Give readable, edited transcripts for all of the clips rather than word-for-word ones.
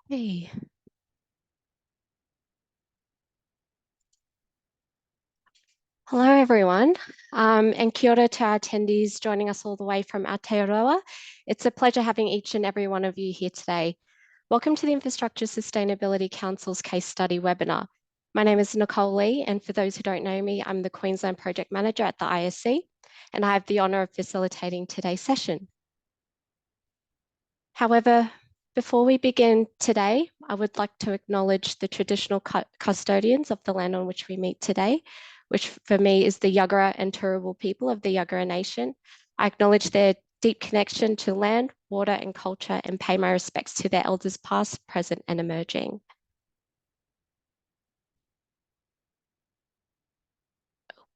Hey. Hello, everyone, and kia ora to our attendees joining us all the way from Aotearoa. It's a pleasure having each and every one of you here today. Welcome to the Infrastructure Sustainability Council's case study webinar. My name is Nicole Lee, and for those who don't know me, I'm the Queensland Project Manager at the ISC, and I have the honour of facilitating today's session. However, before we begin today, I would like to acknowledge the traditional custodians of the land on which we meet today, which for me is the Yagara and Turrbal people of the Yagara Nation. I acknowledge their deep connection to land, water and culture and pay my respects to their elders past, present and emerging.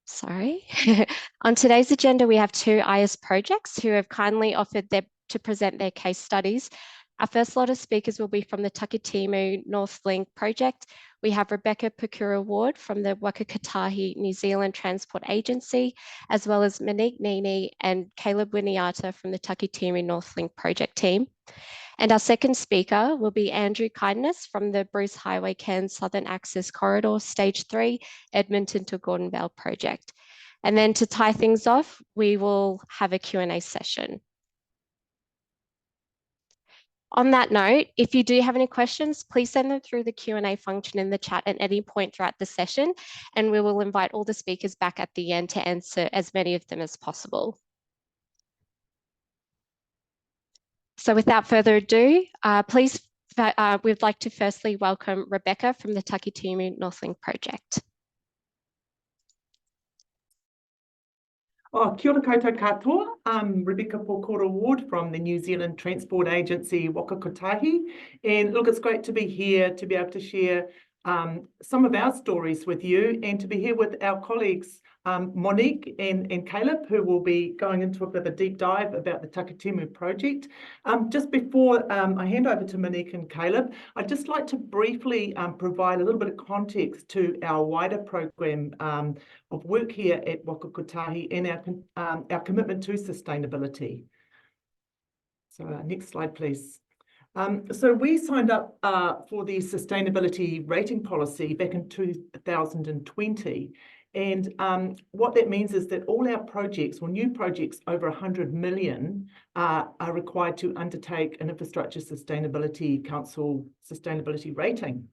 Sorry. On today's agenda, we have two IS projects who have kindly offered to present their case studies. Our first lot of speakers will be from the Takitimu North Link project. We have Rebecca Pukura Ward from the Waka Kotahi New Zealand Transport Agency, as well as Monique Nini and Caleb Winiata from the Takitimu North Link project team. And our second speaker will be Andrew Kindness from the Bruce Highway Cairns Southern Access Corridor Stage 3 Edmonton to Gordon Vale project. And then to tie things off, we will have a Q&A session. On that note, if you do have any questions, please send them through the Q&A function in the chat at any point throughout the session, and we will invite all the speakers back at the end to answer as many of them as possible. So without further ado, we'd like to firstly welcome Rebecca from the Takitimu North Link project. Kia ora koutou katoa. I'm Rebecca Pukura Ward from the New Zealand Transport Agency, Waka Kotahi. And look, it's great to be here to be able to share some of our stories with you and to be here with our colleagues, Monique and Caleb, who will be going into a bit of a deep dive about the Takitimu project. Just before I hand over to Monique and Caleb, I'd just like to briefly provide a little bit of context to our wider program of work here at Waka Kotahi and our commitment to sustainability. So next slide, please. So we signed up for the sustainability rating policy back in 2020. And what that means is that all our projects, or new projects over 100 million, are required to undertake an Infrastructure Sustainability Council sustainability rating.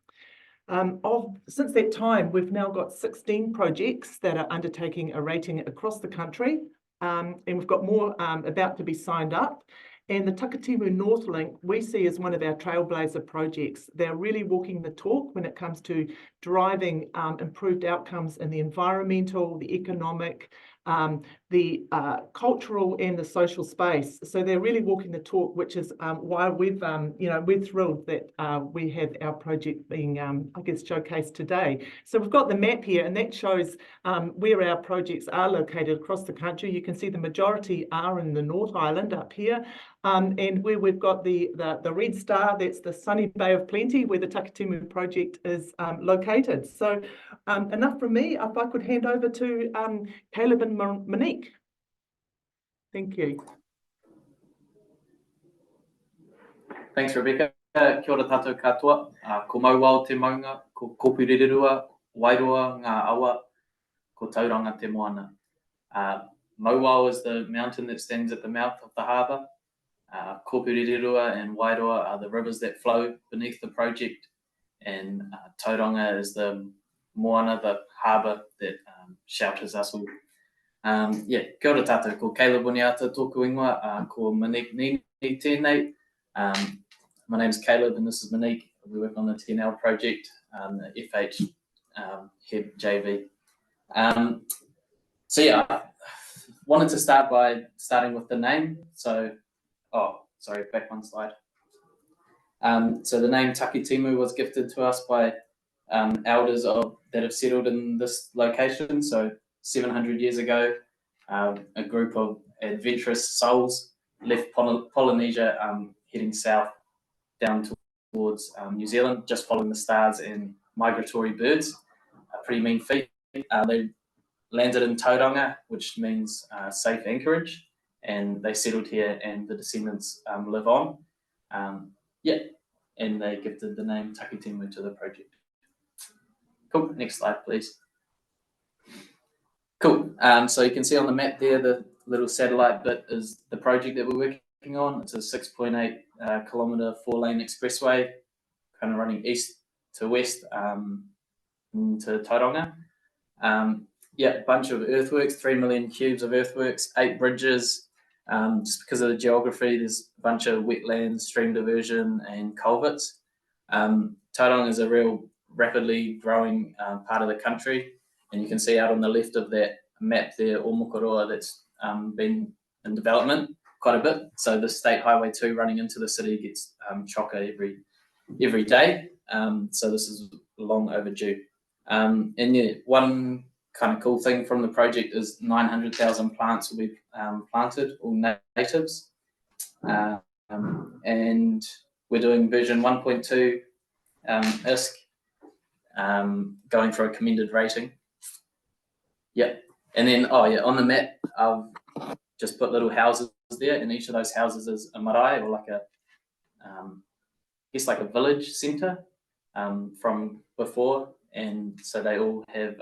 Since that time, we've now got 16 projects that are undertaking a rating across the country, and we've got more about to be signed up. And the Takitimu North Link we see as one of our trailblazer projects. They're really walking the talk when it comes to driving improved outcomes in the environmental, the economic, the cultural and the social space. So they're really walking the talk, which is why we're thrilled that we have our project being, I guess, showcased today. So we've got the map here, and that shows where our projects are located across the country. You can see the majority are in the North Island up here. And where we've got the red star, that's the Sunny Bay of Plenty, where the Takitimu project is located. So enough from me. If I could hand over to Caleb and Monique. Thank you. Thanks, Rebecca. Kia ora tātou katoa. Ko maua o te maunga, ko kōpūrirua, wairoa, ngā awa, ko tauranga te moana. Mauao is the mountain that stands at the mouth of the harbour. Kōpūrirua and Wairoa are the rivers that flow beneath the project, and Tauranga is the moana, the harbour that shelters us all. Kia ora tātou, ko Caleb Winiata tōku ingoa, ko Monique Nini tēnei. My name is Caleb and this is Monique. We work on the TNL project, the FH head JV. So yeah, wanted to start by starting with the name. So, sorry, back one slide. So the name Takitimu was gifted to us by elders that have settled in this location. So 700 years ago, a group of adventurous souls left Polynesia, heading south down towards New Zealand, just following the stars and migratory birds. A pretty mean feat. They landed in Tauranga, which means safe anchorage, and they settled here, and the descendants live on. and they gifted the name Takitimu to the project. Cool, next slide, please. Cool, so you can see on the map there, the little satellite bit is the project that we're working on. It's a 6.8 kilometre 4-lane expressway, kind of running east to west into Tauranga. Yeah, bunch of earthworks, 3 million cubes of earthworks, 8 bridges. Just because of the geography, there's a bunch of wetlands, stream diversion, and culverts. Tauranga is a real rapidly growing part of the country, and you can see out on the left of that map there, Omokoroa, that's been in development quite a bit. So the State Highway 2 running into the city gets chocker every day. So this is long overdue. And yeah, one kind of cool thing from the project is 900,000 plants will be planted, all natives. And we're doing version 1.2 ISC, going for a commended rating. Yep. And then, oh yeah, on the map, I've just put little houses there, and each of those houses is a marae, or like a, I guess like a village centre from before. And so they all have,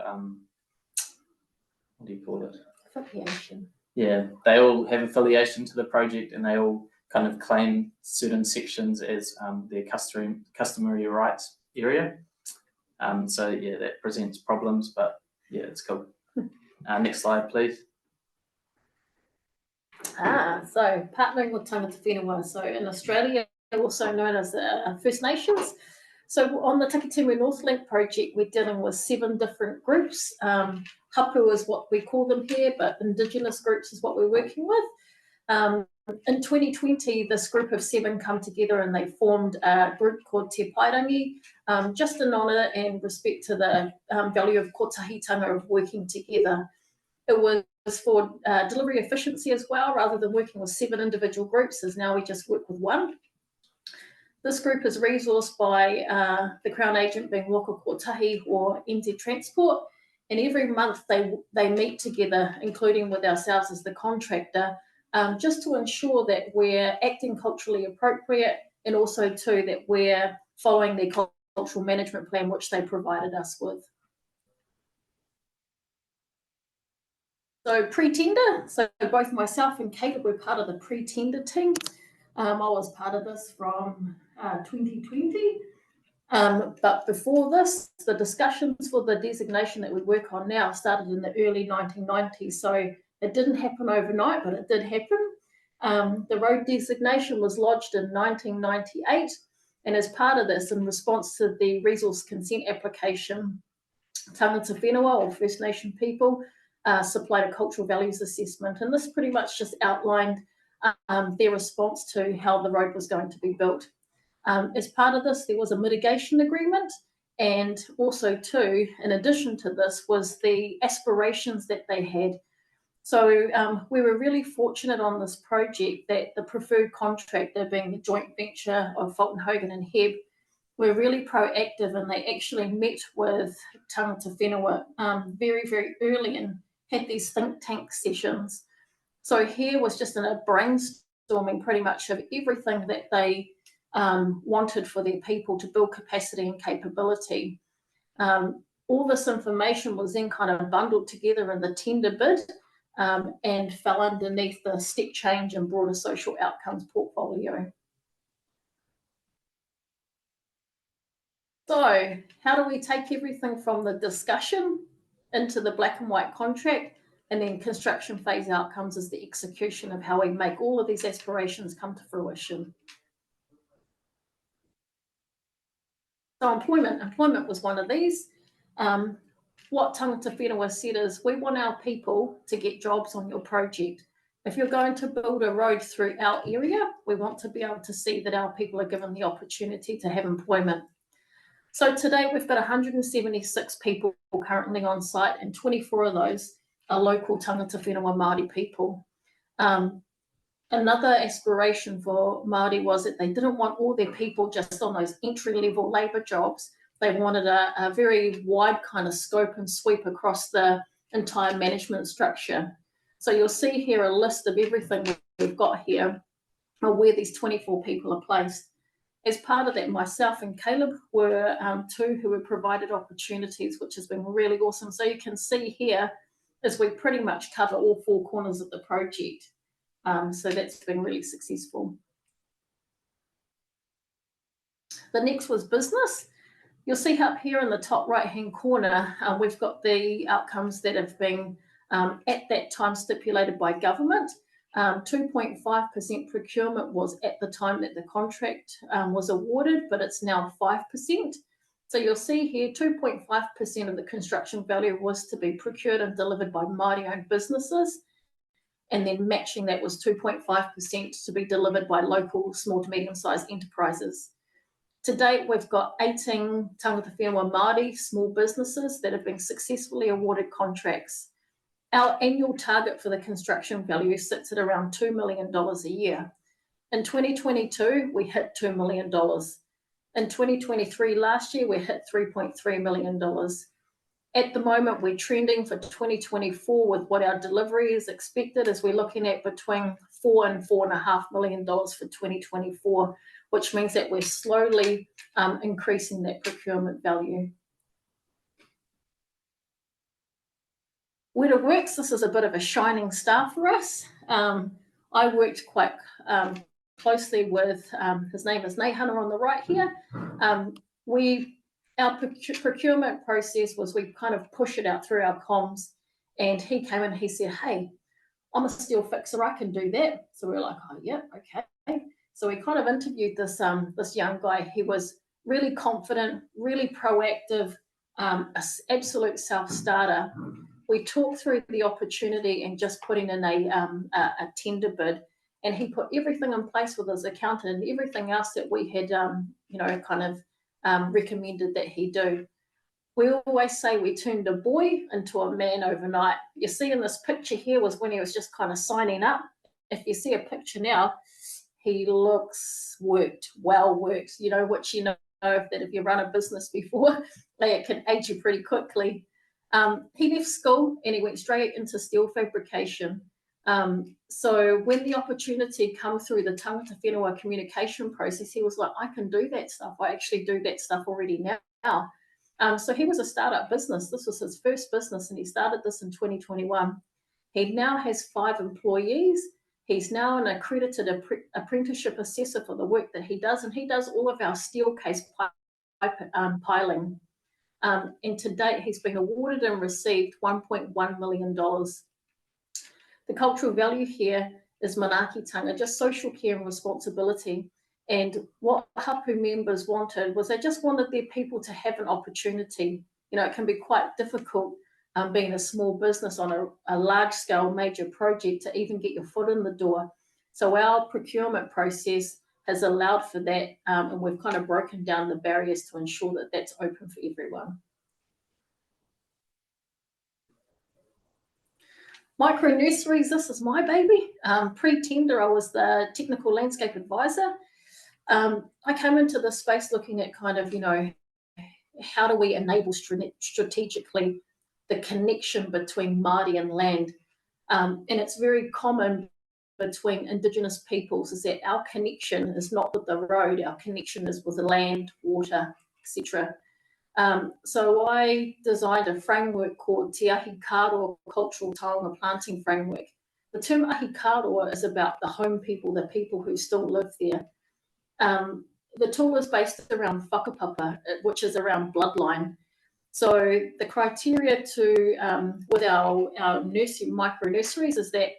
what do you call it? Affiliation. Yeah, they all have affiliation to the project, and they all kind of claim certain sections as their customary rights area. So yeah, that presents problems, but yeah, it's cool. Next slide, please. So partnering with Tangata Whenua. So in Australia, also known as First Nations. So on the Takitimu Northlink project, we're dealing with 7 different groups. Hapu is what we call them here, but Indigenous groups is what we're working with. In 2020, this group of 7 come together and they formed a group called Te Pairangi, just in honour and respect to the value of kotahitanga of working together. It was for delivery efficiency as well, rather than working with 7 individual groups, as now we just work with 1. This group is resourced by the Crown agent being Waka Kotahi or NZ Transport, and every month they meet together, including with ourselves as the contractor, just to ensure that we're acting culturally appropriate, and also too that we're following their cultural management plan which they provided us with. So pre-tender, so both myself and Kate were part of the pre-tender team. I was part of this from 2020. But before this, the discussions for the designation that we work on now started in the early 1990s. So it didn't happen overnight, but it did happen. The road designation was lodged in 1998. And as part of this, in response to the resource consent application, Tangata Whenua, or First Nation people, supplied a cultural values assessment. And this pretty much just outlined their response to how the road was going to be built. As part of this, there was a mitigation agreement, and also too, in addition to this, was the aspirations that they had. So we were really fortunate on this project that the preferred contractor, being the joint venture of Fulton Hogan and Heb, were really proactive, and they actually met with Tangata Whenua very, very early and had these think tank sessions. So here was just in a brainstorming pretty much of everything that they wanted for their people to build capacity and capability. All this information was then kind of bundled together in the tender bid and fell underneath the step change and broader social outcomes portfolio. So how do we take everything from the discussion into the black and white contract, and then construction phase outcomes is the execution of how we make all of these aspirations come to fruition. So employment was one of these. What Tangata Whenua said is, we want our people to get jobs on your project. If you're going to build a road through our area, we want to be able to see that our people are given the opportunity to have employment. So today we've got 176 people currently on site, and 24 of those are local Tangata Whenua Māori people. Another aspiration for Māori was that they didn't want all their people just on those entry-level labour jobs. They wanted a very wide kind of scope and sweep across the entire management structure. So you'll see here a list of everything we've got here, or where these 24 people are placed. as part of that, myself and Caleb were two who were provided opportunities, which has been really awesome. So you can see here as we pretty much cover all four corners of the project. So that's been really successful. The next was business. You'll see up here in the top right-hand corner, we've got the outcomes that have been at that time stipulated by government. 2.5% procurement was at the time that the contract was awarded, but it's now 5%. So you'll see here 2.5% of the construction value was to be procured and delivered by Māori-owned businesses. And then matching that was 2.5% to be delivered by local small to medium-sized enterprises. To date, we've got 18 tangata whenua Māori small businesses that have been successfully awarded contracts. Our annual target for the construction value sits at around $2 million a year. In 2022, we hit $2 million. In 2023, last year, we hit $3.3 million. At the moment, we're trending for 2024 with what our delivery is expected, as we're looking at between $4 and $4.5 million for 2024, which means that we're slowly increasing that procurement value. Weta Works, this is a bit of a shining star for us. I worked quite closely with, his name is Neihana on the right here. Our procurement process was we kind of push it out through our comms, and he came in and he said, hey, I'm a steel fixer, I can do that. So we were like, oh yeah, okay. So we kind of interviewed this young guy. He was really confident, really proactive, an absolute self-starter. We talked through the opportunity and just putting in a tender bid, and he put everything in place with his accountant and everything else that we had, recommended that he do. We always say we turned a boy into a man overnight. You see in this picture here was when he was just kind of signing up. If you see a picture now, he looks worked, well worked, which you know that if you run a business before, it can age you pretty quickly. He left school and he went straight into steel fabrication. So when the opportunity come through the tangata whenua communication process, he was like, I can do that stuff. I actually do that stuff already now. So he was a startup business. This was his first business, and he started this in 2021. He now has 5 employees. He's now an accredited apprenticeship assessor for the work that he does, and he does all of our steel case piling. And to date, he's been awarded and received $1.1 million. The cultural value here is manaakitanga, just social care and responsibility. And what Hapu members wanted was they just wanted their people to have an opportunity. It can be quite difficult being a small business on a large-scale major project to even get your foot in the door. So our procurement process has allowed for that, and we've kind of broken down the barriers to ensure that that's open for everyone. Micro nurseries, this is my baby. Pre-tender, I was the technical landscape advisor. I came into this space looking at kind of, how do we enable strategically the connection between Māori and land? And it's very common between Indigenous peoples is that our connection is not with the road, our connection is with the land, water, etc. So I designed a framework called Te Ahi Kāroa Cultural Taonga Planting Framework. The term Ahi Kāroa is about the home people, the people who still live there. The tool is based around whakapapa, which is around bloodline. So the criteria with our nursery, micro nurseries, is that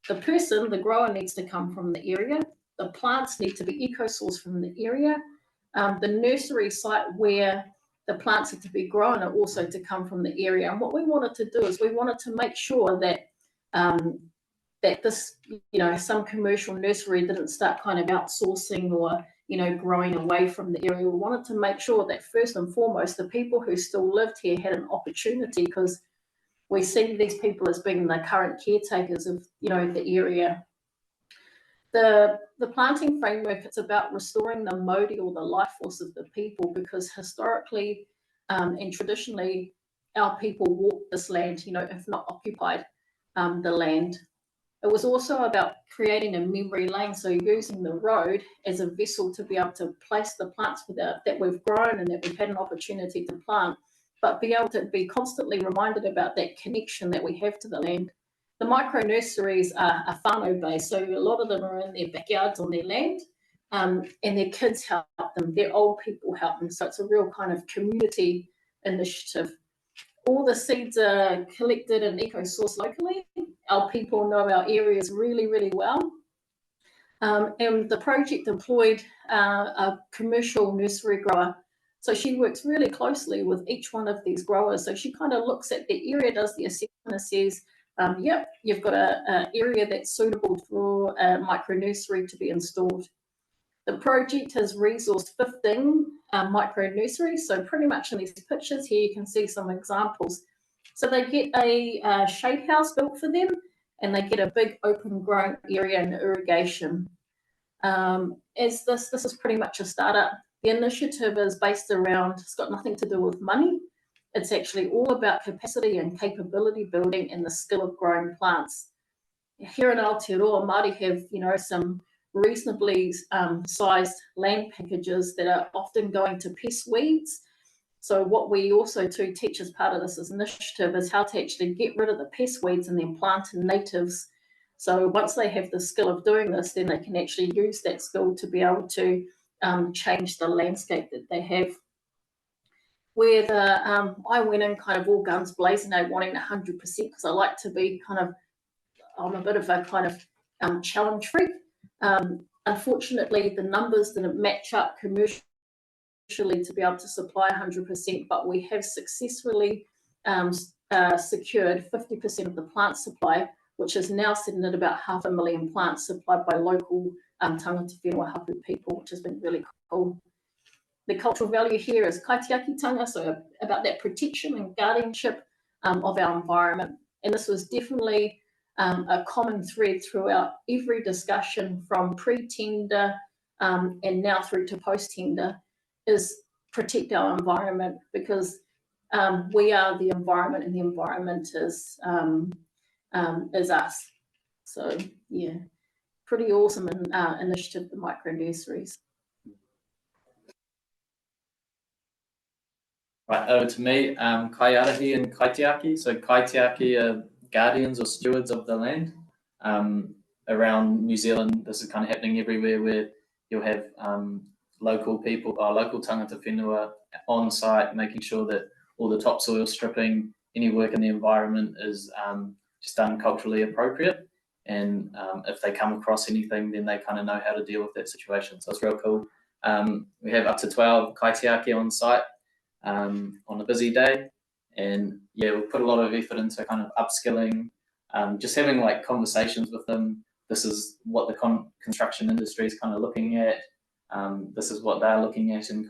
the person, the grower, needs to come from the area. The plants need to be eco-sourced from the area. The nursery site where the plants are to be grown are also to come from the area. And what we wanted to do is we wanted to make sure that that this, some commercial nursery didn't start kind of outsourcing or, growing away from the area. We wanted to make sure that first and foremost, the people who still lived here had an opportunity, because we see these people as being the current caretakers of, the area. The planting framework, it's about restoring the mauri, or the life force of the people, because historically and traditionally, our people walked this land, if not occupied the land. It was also about creating a memory lane, so using the road as a vessel to be able to place the plants that we've grown and that we've had an opportunity to plant, but be able to be constantly reminded about that connection that we have to the land. The micro nurseries are whānau based, so a lot of them are in their backyards on their land, and their kids help them, their old people help them, so it's a real kind of community initiative. All the seeds are collected and eco-sourced locally. Our people know our areas really, really well. And the project employed a commercial nursery grower. So she works really closely with each one of these growers. So she kind of looks at the area, does the assessment and says, yep, you've got an area that's suitable for a micro nursery to be installed. The project has resourced 15 micro nurseries. So pretty much in these pictures here, you can see some examples. So they get a shade house built for them, and they get a big open growing area and irrigation. As this is pretty much a startup. The initiative is based around, it's got nothing to do with money. It's actually all about capacity and capability building and the skill of growing plants. Here in Aotearoa, Māori have, you know, some reasonably sized land packages that are often going to pest weeds. So what we also teach as part of this initiative is how to actually get rid of the pest weeds and then plant in natives. So once they have the skill of doing this, then they can actually use that skill to be able to change the landscape that they have. Where I went in kind of all guns blazing, wanting 100% because I like to be I'm a bit of a kind of challenge freak. Unfortunately, the numbers didn't match up commercially to be able to supply 100%, but we have successfully secured 50% of the plant supply, which is now sitting at about 500,000 plants supplied by local tangata whenua hapu people, which has been really cool. The cultural value here is kaitiakitanga, so about that protection and guardianship of our environment. And this was definitely a common thread throughout every discussion from pre-tender and now through to post-tender, is protect our environment, because we are the environment and the environment is us. So yeah, pretty awesome initiative, the micro nurseries. Right, over to me, Kaiarahi and Kaitiaki. So Kaitiaki are guardians or stewards of the land. Around New Zealand, this is kind of happening everywhere, where you'll have local people, local tangata whenua on site, making sure that all the topsoil stripping, any work in the environment is just done culturally appropriate. And if they come across anything, then they kind of know how to deal with that situation. So it's real cool. We have up to 12 kaitiaki on site on a busy day. And yeah, we put a lot of effort into kind of upskilling, just having like conversations with them. This is what the construction industry is kind of looking at. This is what they're looking at, and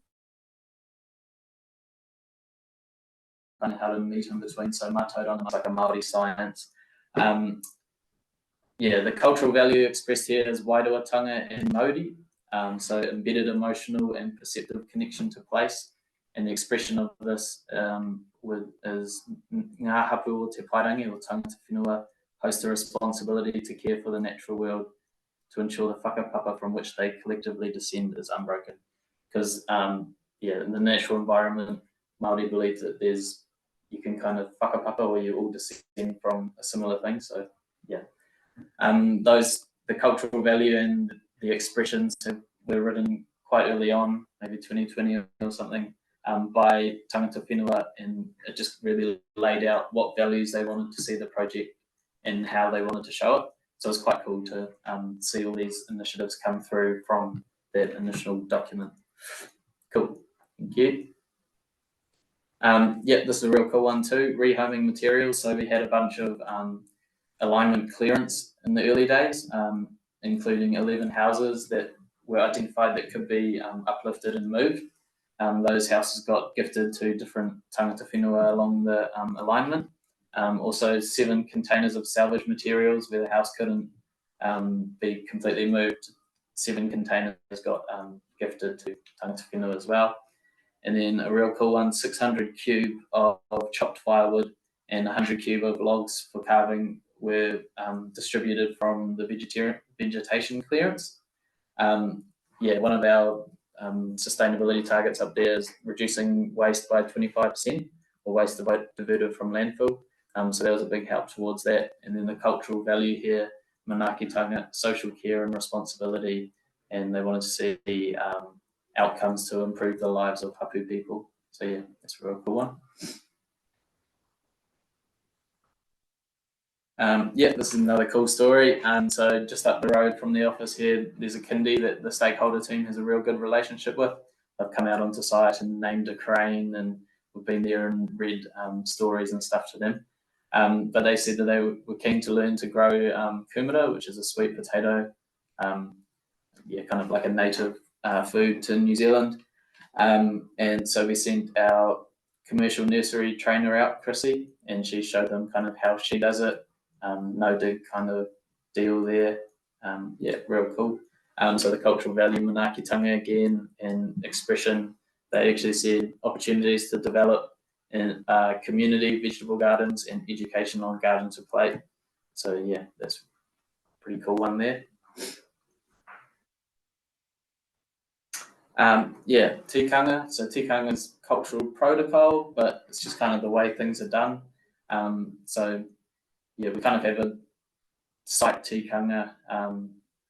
kind of how to meet in between. So Mātauranga is like a Māori science. Yeah, the cultural value expressed here is wairuatanga and mauri. So embedded emotional and perceptive connection to place. And the expression of this is ngā hapu o te pairangi o tangata whenua host a responsibility to care for the natural world to ensure the whakapapa from which they collectively descend is unbroken. Because yeah, in the natural environment, Māori believe that you can kind of whakapapa or you all descend from a similar thing. So yeah, the cultural value and the expressions were written quite early on, maybe 2020 or something, by tangata whenua, and it just really laid out what values they wanted to see the project and how they wanted to show it. So it's quite cool to see all these initiatives come through from that initial document. Cool, thank you. Yeah, this is a real cool one too, rehoming materials. So we had a bunch of alignment clearance in the early days, including 11 houses that were identified that could be uplifted and moved. Those houses got gifted to different tangata whenua along the alignment. Also 7 containers of salvage materials where the house couldn't be completely moved. 7 containers got gifted to tangata whenua as well. And then a real cool one, 600 cube of chopped firewood and 100 cube of logs for carving were distributed from the vegetation clearance. Yeah, one of our sustainability targets up there is reducing waste by 25%, or waste diverted from landfill. So that was a big help towards that. And then the cultural value here, manaakitanga, social care and responsibility, and they wanted to see outcomes to improve the lives of hapu people. So yeah, that's a real cool one. Yeah, this is another cool story. So just up the road from the office here, there's a kindy that the stakeholder team has a real good relationship with. They've come out onto site and named a crane, and we've been there and read stories and stuff to them. But they said that they were keen to learn to grow kumara, which is a sweet potato, yeah, kind of like a native food to New Zealand. And so we sent our commercial nursery trainer out, Chrissy, and she showed them kind of how she does it. No dig kind of deal there. Yeah, real cool. So the cultural value, manaakitanga again, and expression, they actually said opportunities to develop in community vegetable gardens and education on garden to plate. So yeah, that's a pretty cool one there. Yeah, tikanga. So tikanga is cultural protocol, but it's just kind of the way things are done. So yeah, we kind of have a site tikanga,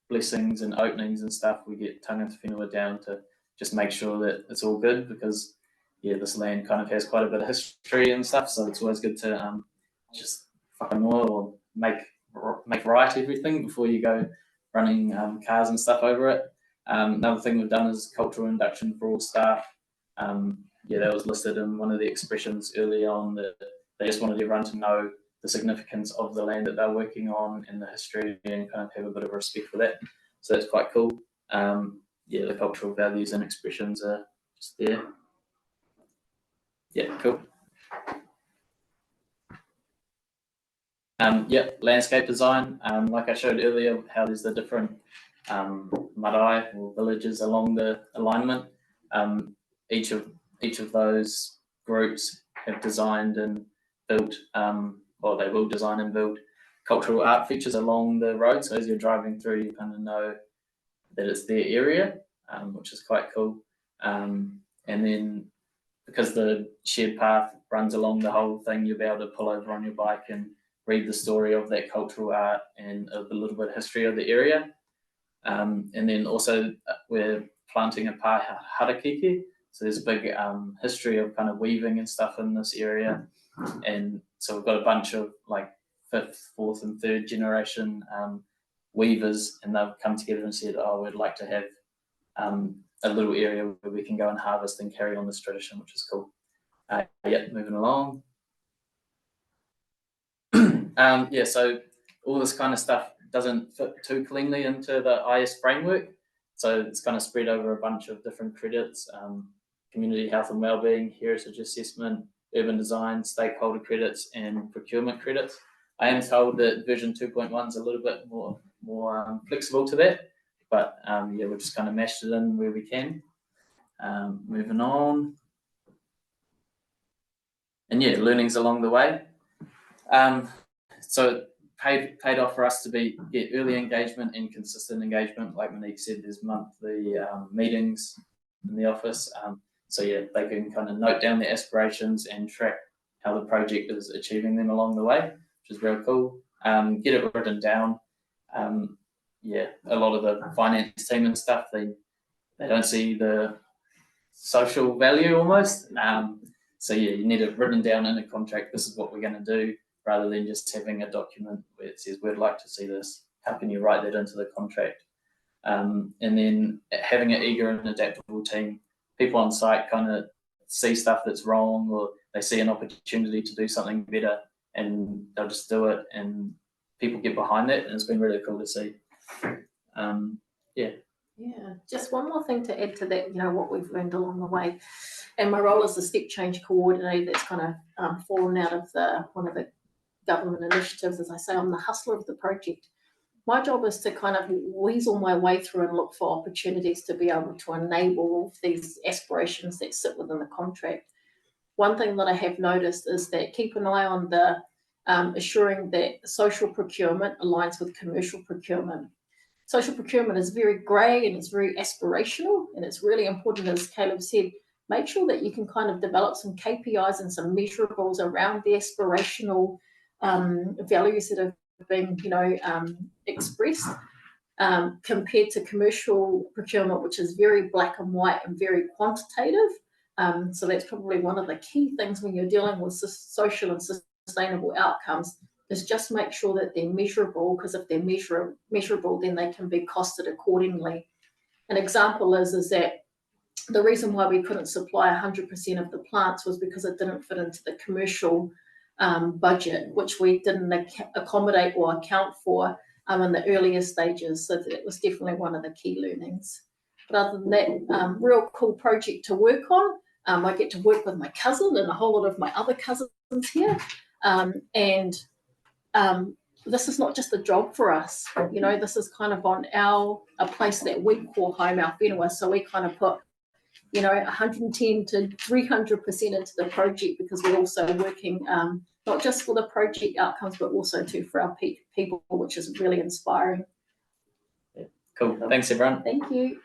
blessings and openings and stuff. We get tangata whenua down to just make sure that it's all good, because yeah, this land kind of has quite a bit of history and stuff. So it's always good to just whakanoa or make right everything before you go running cars and stuff over it. Another thing we've done is cultural induction for all staff. Yeah, that was listed in one of the expressions early on, that they just wanted everyone to know the significance of the land that they're working on and the history, and kind of have a bit of respect for that. So that's quite cool. Yeah, the cultural values and expressions are just there. Yeah, cool. Yeah, landscape design. Like I showed earlier, how there's the different marae or villages along the alignment. Each of those groups have designed and built, or they will design and build cultural art features along the road. So as you're driving through, you kind of know that it's their area, which is quite cool. And then because the shared path runs along the whole thing, you'll be able to pull over on your bike and read the story of that cultural art and a little bit of history of the area. And then also we're planting a pā harakeke. So there's a big history of kind of weaving and stuff in this area. And so we've got a bunch of like 5th, 4th and 3rd generation weavers, and they've come together and said, oh, we'd like to have a little area where we can go and harvest and carry on this tradition, which is cool. Yeah, moving along. Yeah, so all this kind of stuff doesn't fit too cleanly into the IS framework. So it's kind of spread over a bunch of different credits: community health and wellbeing, heritage assessment, urban design, stakeholder credits, and procurement credits. I am told that version 2.1 is a little bit more flexible to that, but yeah, we've just kind of mashed it in where we can. Moving on. And yeah, learnings along the way. So it paid off for us to get early engagement and consistent engagement. Like Monique said, there's monthly meetings in the office. So yeah, they can kind of note down their aspirations and track how the project is achieving them along the way, which is real cool. Get it written down. Yeah, a lot of the finance team and stuff, they don't see the social value almost. So yeah, you need it written down in a contract. This is what we're going to do, rather than just having a document where it says, we'd like to see this. How can you write that into the contract? And then having an eager and adaptable team. People on site kind of see stuff that's wrong, or they see an opportunity to do something better, and they'll just do it, and people get behind that, and it's been really cool to see. Yeah. Yeah, just one more thing to add to that, you know, what we've learned along the way. And my role as the step change coordinator, that's kind of fallen out of one of the government initiatives. As I say, I'm the hustler of the project. My job is to kind of weasel my way through and look for opportunities to be able to enable all of these aspirations that sit within the contract. One thing that I have noticed is that keep an eye on the assuring that social procurement aligns with commercial procurement. Social procurement is very grey and it's very aspirational, and it's really important, as Caleb said, make sure that you can kind of develop some KPIs and some measurables around the aspirational values that have been, expressed, compared to commercial procurement, which is very black and white and very quantitative. So that's probably one of the key things when you're dealing with social and sustainable outcomes, is just make sure that they're measurable, because if they're measurable, then they can be costed accordingly. An example is that the reason why we couldn't supply 100% of the plants was because it didn't fit into the commercial budget, which we didn't accommodate or account for in the earlier stages. So that was definitely one of the key learnings. But other than that, real cool project to work on. I get to work with my cousin and a whole lot of my other cousins here. This is not just a job for us, this is kind of on a place that we call home, our whenua. So we kind of put 110 to 300% into the project, because we're also working not just for the project outcomes, but also too for our people, which is really inspiring. Cool. Thanks, everyone. Thank you.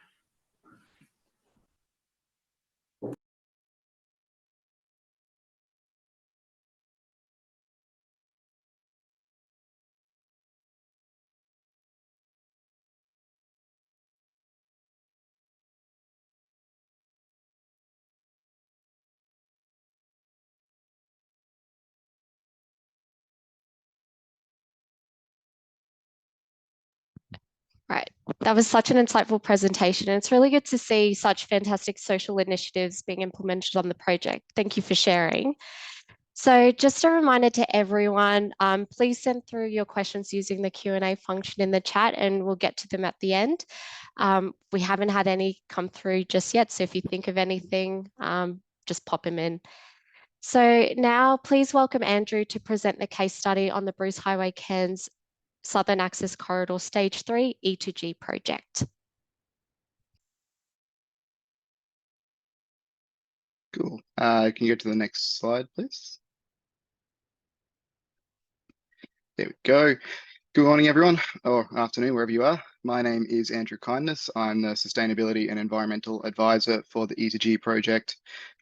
Right. That was such an insightful presentation. And it's really good to see such fantastic social initiatives being implemented on the project. Thank you for sharing. So just a reminder to everyone, please send through your questions using the Q&A function in the chat, and we'll get to them at the end. We haven't had any come through just yet, so if you think of anything, just pop them in. So now please welcome Andrew to present the case study on the Bruce Highway Cairns Southern Access Corridor Stage 3 E2G project. Cool. Can you go to the next slide, please? There we go. Good morning, everyone, or afternoon, wherever you are. My name is Andrew Kindness. I'm the Sustainability and Environmental Advisor for the E2G project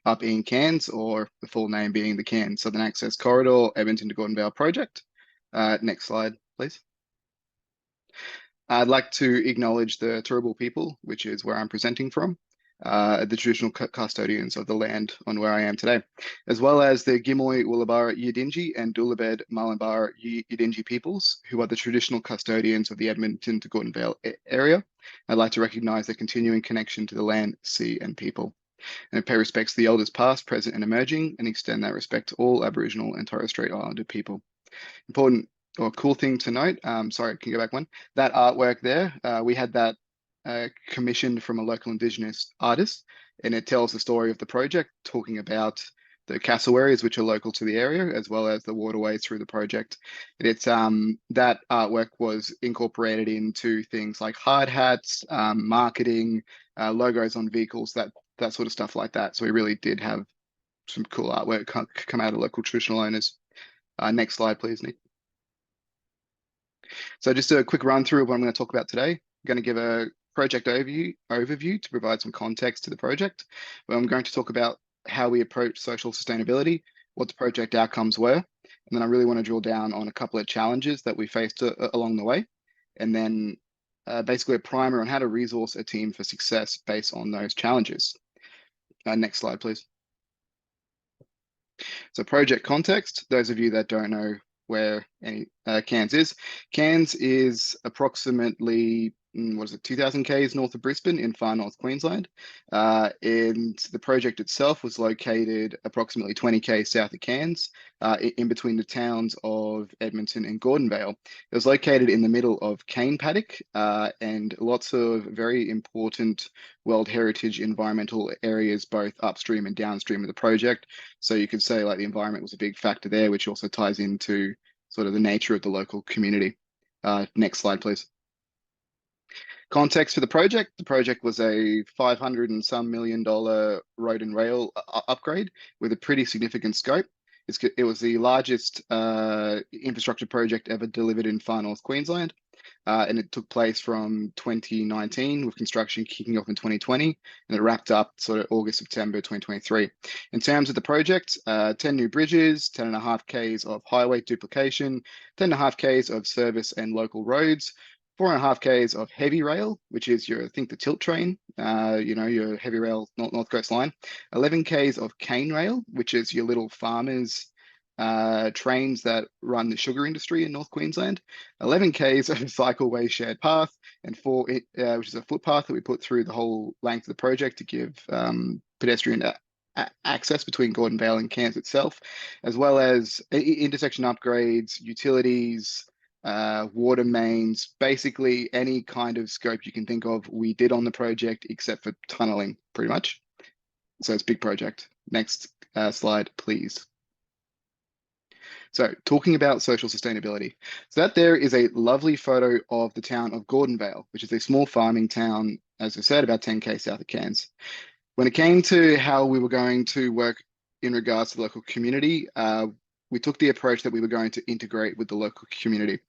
up in Cairns, or the full name being the Cairns Southern Access Corridor Edmonton to Gordon Vale project. Next slide, please. I'd like to acknowledge the Turrbal people, which is where I'm presenting from, the traditional custodians of the land on where I am today, as well as the Gimoy Woolabara Yidinji and Dulabed Mullumbara Yidinji peoples, who are the traditional custodians of the Edmonton to Gordon Vale area. I'd like to recognise their continuing connection to the land, sea and people, and pay respects to the elders past, present and emerging, and extend that respect to all Aboriginal and Torres Strait Islander people. Important or cool thing to note, sorry, can you go back one? That artwork there, we had that commissioned from a local Indigenous artist, and it tells the story of the project, talking about the cassowaries which are local to the area, as well as the waterways through the project. And it's that artwork was incorporated into things like hard hats, marketing, logos on vehicles, that sort of stuff like that. So we really did have some cool artwork come out of local traditional owners. Next slide, please, Nick. So just a quick run through of what I'm going to talk about today. I'm going to give a project overview to provide some context to the project. Well, I'm going to talk about how we approach social sustainability, what the project outcomes were, and then I really want to drill down on a couple of challenges that we faced along the way, and then basically a primer on how to resource a team for success based on those challenges. Next slide, please. So project context, those of you that don't know where Cairns is approximately 2,000 k's north of Brisbane in far north Queensland, and the project itself was located approximately 20 k's south of Cairns, in between the towns of Edmonton and Gordon Vale. It was located in the middle of cane paddock, and lots of very important World Heritage environmental areas both upstream and downstream of the project. So you could say like the environment was a big factor there, which also ties into sort of the nature of the local community. Next slide, please. Context for the project was a $500 and some million road and rail upgrade with a pretty significant scope. It was the largest infrastructure project ever delivered in far north Queensland. And it took place from 2019 with construction kicking off in 2020, and it wrapped up sort of August, September 2023. In terms of the project, 10 new bridges, 10.5 Ks of highway duplication, 10.5 Ks of service and local roads, 4.5 Ks of heavy rail, which is your, I think, the tilt train, your heavy rail North Coast line, 11 Ks of cane rail, which is your little farmers trains that run the sugar industry in North Queensland, 11 Ks of cycleway shared path, and which is a footpath that we put through the whole length of the project to give pedestrian access between Gordon Vale and Cairns itself, as well as intersection upgrades, utilities, water mains, basically any kind of scope you can think of, we did on the project except for tunneling, pretty much. So it's a big project. Next slide, please. So talking about social sustainability. So that there is a lovely photo of the town of Gordon Vale, which is a small farming town, as I said, about 10K south of Cairns. When it came to how we were going to work in regards to the local community, we took the approach that we were going to integrate with the local community.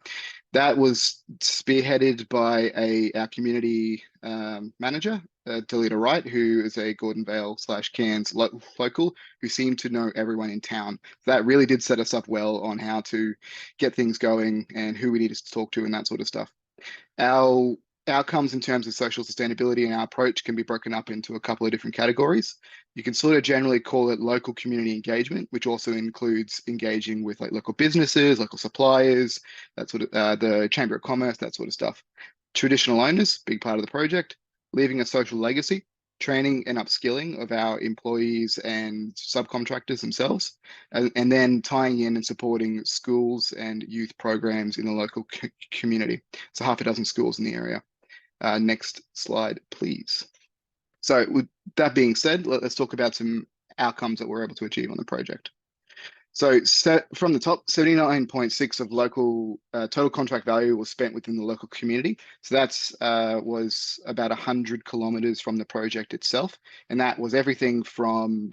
That was spearheaded by our community manager, Delita Wright, who is a Gordon Vale / Cairns local, who seemed to know everyone in town. That really did set us up well on how to get things going and who we needed to talk to and that sort of stuff. Our outcomes in terms of social sustainability and our approach can be broken up into a couple of different categories. You can sort of generally call it local community engagement, which also includes engaging with like local businesses, local suppliers, that sort of the Chamber of Commerce, that sort of stuff. Traditional owners, big part of the project. Leaving a social legacy, training and upskilling of our employees and subcontractors themselves, and then tying in and supporting schools and youth programs in the local community. So half a dozen schools in the area. Next slide, please. So with that being said, let's talk about some outcomes that we're able to achieve on the project. So from the top, 79.6 of local total contract value was spent within the local community. So that's was about 100 kilometers from the project itself. And that was everything from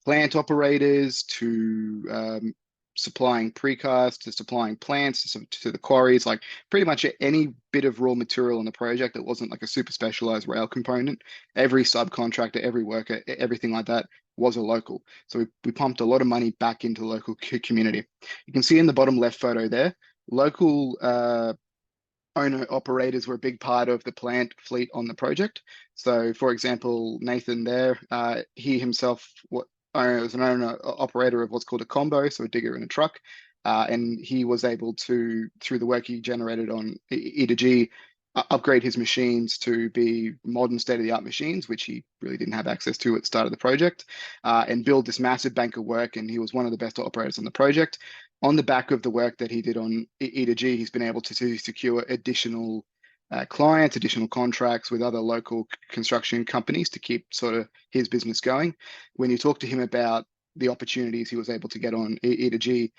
plant operators to supplying precast, to supplying plants, to the quarries, like pretty much any bit of raw material on the project that wasn't like a super specialized rail component. Every subcontractor, every worker, everything like that was a local. So we pumped a lot of money back into the local community. You can see in the bottom left photo there, local owner operators were a big part of the plant fleet on the project. So for example, Nathan there, he himself was an owner operator of what's called a combo, so a digger and a truck. And he was able to, through the work he generated on E2G, upgrade his machines to be modern state-of-the-art machines, which he really didn't have access to at the start of the project, and build this massive bank of work. And he was one of the best operators on the project. On the back of the work that he did on E2G, he's been able to secure additional clients, additional contracts with other local construction companies to keep sort of his business going. When you talk to him about the opportunities he was able to get on E2G,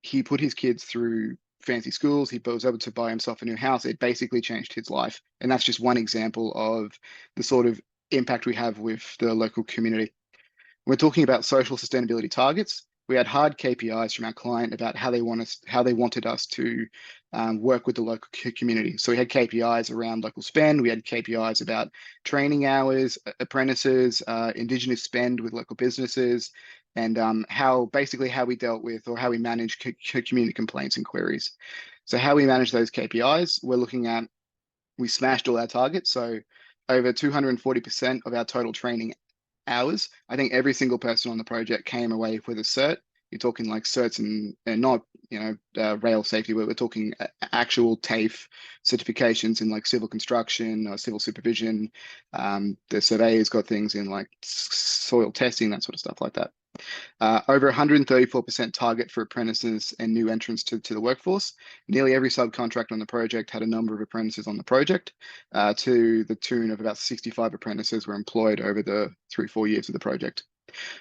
he put his kids through fancy schools. He was able to buy himself a new house. It basically changed his life. And that's just one example of the sort of impact we have with the local community. We're talking about social sustainability targets. We had hard KPIs from our client about how they wanted us to work with the local community. So we had KPIs around local spend. We had KPIs about training hours, apprentices, Indigenous spend with local businesses, and how we dealt with or how we manage community complaints and queries. So how we manage those KPIs, we're looking at, we smashed all our targets. So over 240% of our total training hours. I think every single person on the project came away with a cert. You're talking like certs and not, rail safety, but we're talking actual TAFE certifications in like civil construction or civil supervision. The surveyors got things in like soil testing, that sort of stuff like that. Over 134% target for apprentices and new entrants to the workforce. Nearly every subcontract on the project had a number of apprentices on the project, to the tune of about 65 apprentices were employed over the 3-4 years of the project.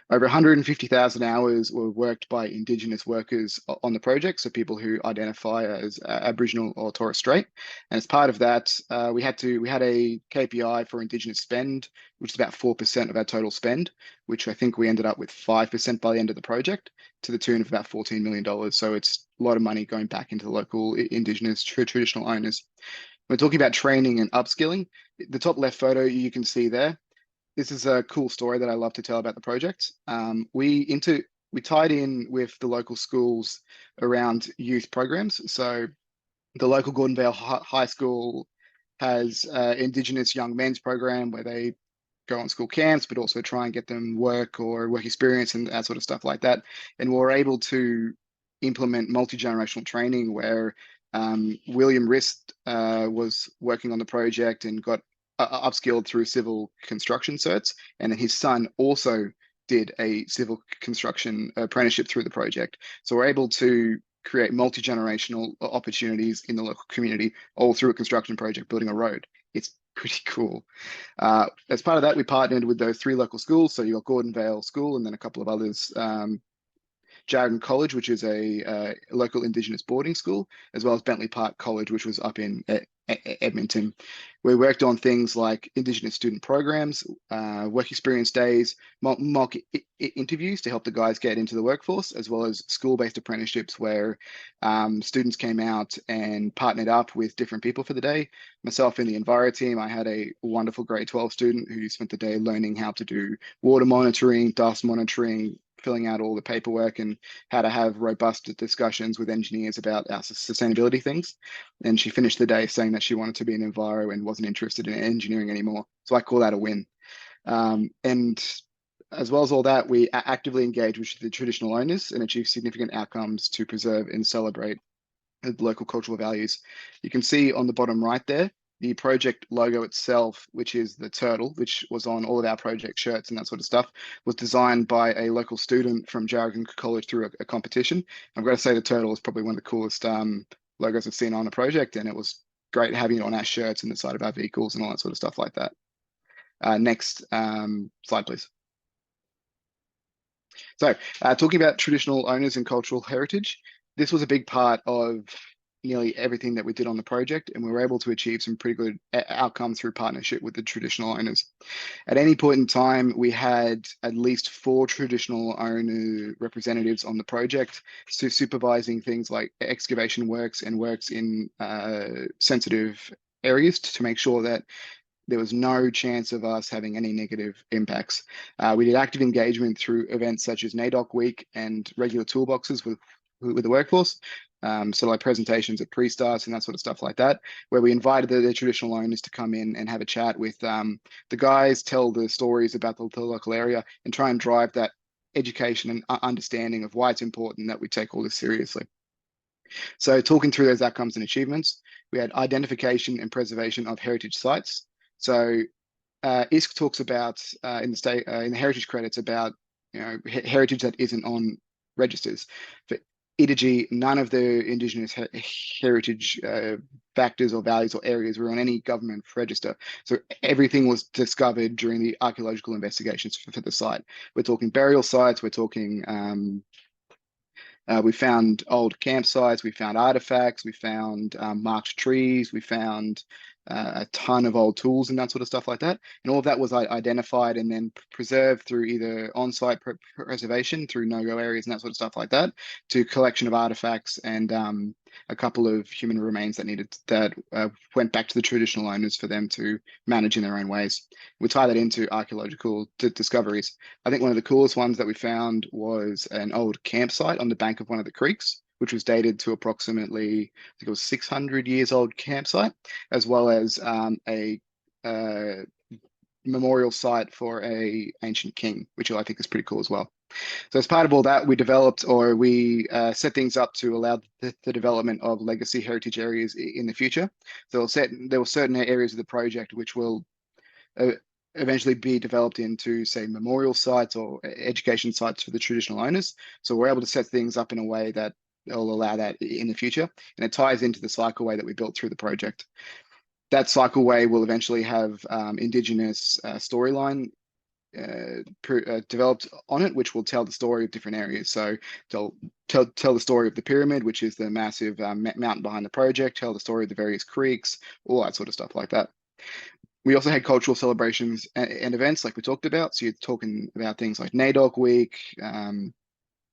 Over 150,000 hours were worked by Indigenous workers on the project, so people who identify as Aboriginal or Torres Strait. And as part of that, we had a KPI for Indigenous spend, which is about 4% of our total spend, which I think we ended up with 5% by the end of the project, to the tune of about $14 million. So it's a lot of money going back into the local Indigenous traditional owners. We're talking about training and upskilling. The top left photo you can see there. This is a cool story that I love to tell about the project. We tied in with the local schools around youth programs. So the local Gordon Vale High School has Indigenous young men's program where they go on school camps, but also try and get them work or work experience and that sort of stuff like that. And we're able to implement multi-generational training where William Rist was working on the project and got upskilled through civil construction certs, and then his son also did a civil construction apprenticeship through the project. So we're able to create multi-generational opportunities in the local community, all through a construction project, building a road. It's pretty cool. As part of that, we partnered with those 3 local schools. So you got Gordon Vale School and then a couple of others, Jarragon College, which is a local Indigenous boarding school, as well as Bentley Park College, which was up in Edmonton. We worked on things like Indigenous student programs, work experience days, mock interviews to help the guys get into the workforce, as well as school-based apprenticeships where students came out and partnered up with different people for the day. Myself in the Enviro team, I had a wonderful grade 12 student who spent the day learning how to do water monitoring, dust monitoring, filling out all the paperwork, and how to have robust discussions with engineers about our sustainability things. And she finished the day saying that she wanted to be an Enviro and wasn't interested in engineering anymore. So I call that a win. And as well as all that, we actively engage with the traditional owners and achieve significant outcomes to preserve and celebrate the local cultural values. You can see on the bottom right there, the project logo itself, which is the turtle, which was on all of our project shirts and that sort of stuff, was designed by a local student from Jarragon College through a competition. I've got to say the turtle is probably one of the coolest logos I've seen on a project, and it was great having it on our shirts and the side of our vehicles and all that sort of stuff like that. Next slide, please. So talking about traditional owners and cultural heritage, this was a big part of nearly everything that we did on the project, and we were able to achieve some pretty good outcomes through partnership with the traditional owners. At any point in time, we had at least 4 traditional owner representatives on the project, so supervising things like excavation works and works in sensitive areas to make sure that there was no chance of us having any negative impacts. We did active engagement through events such as NAIDOC Week and regular toolboxes with the workforce. So like presentations at pre-starts and that sort of stuff like that, where we invited the traditional owners to come in and have a chat with the guys, tell the stories about the local area, and try and drive that education and understanding of why it's important that we take all this seriously. So talking through those outcomes and achievements, we had identification and preservation of heritage sites. So ISK talks about in the heritage credits about heritage that isn't on registers. For Idiji, none of the Indigenous heritage factors or values or areas were on any government register. So everything was discovered during the archaeological investigations for the site. We're talking burial sites, we're talking, we found old campsites, we found artifacts, we found marked trees, we found a ton of old tools and that sort of stuff like that. And all of that was identified and then preserved through either on-site preservation through no-go areas and that sort of stuff like that, to collection of artifacts and a couple of human remains that went back to the traditional owners for them to manage in their own ways. We tie that into archaeological discoveries. I think one of the coolest ones that we found was an old campsite on the bank of one of the creeks, which was dated to approximately, I think it was 600 years old campsite, as well as a memorial site for a ancient king, which I think is pretty cool as well. So as part of all that, we developed, or we set things up to allow the development of legacy heritage areas in the future. So there were certain areas of the project which will eventually be developed into, say, memorial sites or education sites for the traditional owners. So we're able to set things up in a way that will allow that in the future. And it ties into the cycleway that we built through the project. That cycleway will eventually have Indigenous storyline developed on it, which will tell the story of different areas. So tell the story of the pyramid, which is the massive mountain behind the project, tell the story of the various creeks, all that sort of stuff like that. We also had cultural celebrations and events like we talked about. So you're talking about things like NAIDOC Week,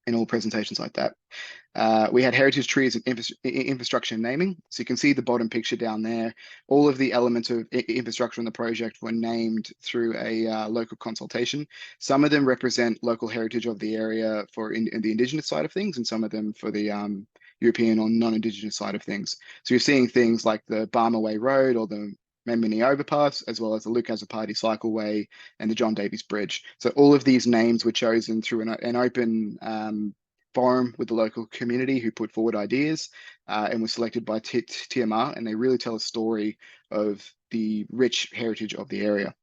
and all presentations like that. We had heritage trees and infrastructure naming. So you can see the bottom picture down there. All of the elements of infrastructure in the project were named through a local consultation. Some of them represent local heritage of the area for in the Indigenous side of things, and some of them for the European or non-Indigenous side of things. So you're seeing things like the Barmer Way Road or the Memini Overpass, as well as the Luke Azzopardi Cycleway and the John Davies Bridge. So all of these names were chosen through an open forum with the local community who put forward ideas and were selected by TMR, and they really tell a story of the rich heritage of the area.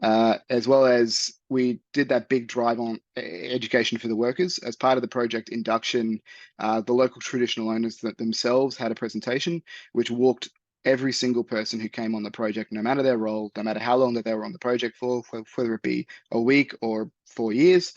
As well as we did that big drive on education for the workers. As part of the project induction, the local traditional owners themselves had a presentation which walked every single person who came on the project, no matter their role, no matter how long that they were on the project for, whether it be a week or 4 years,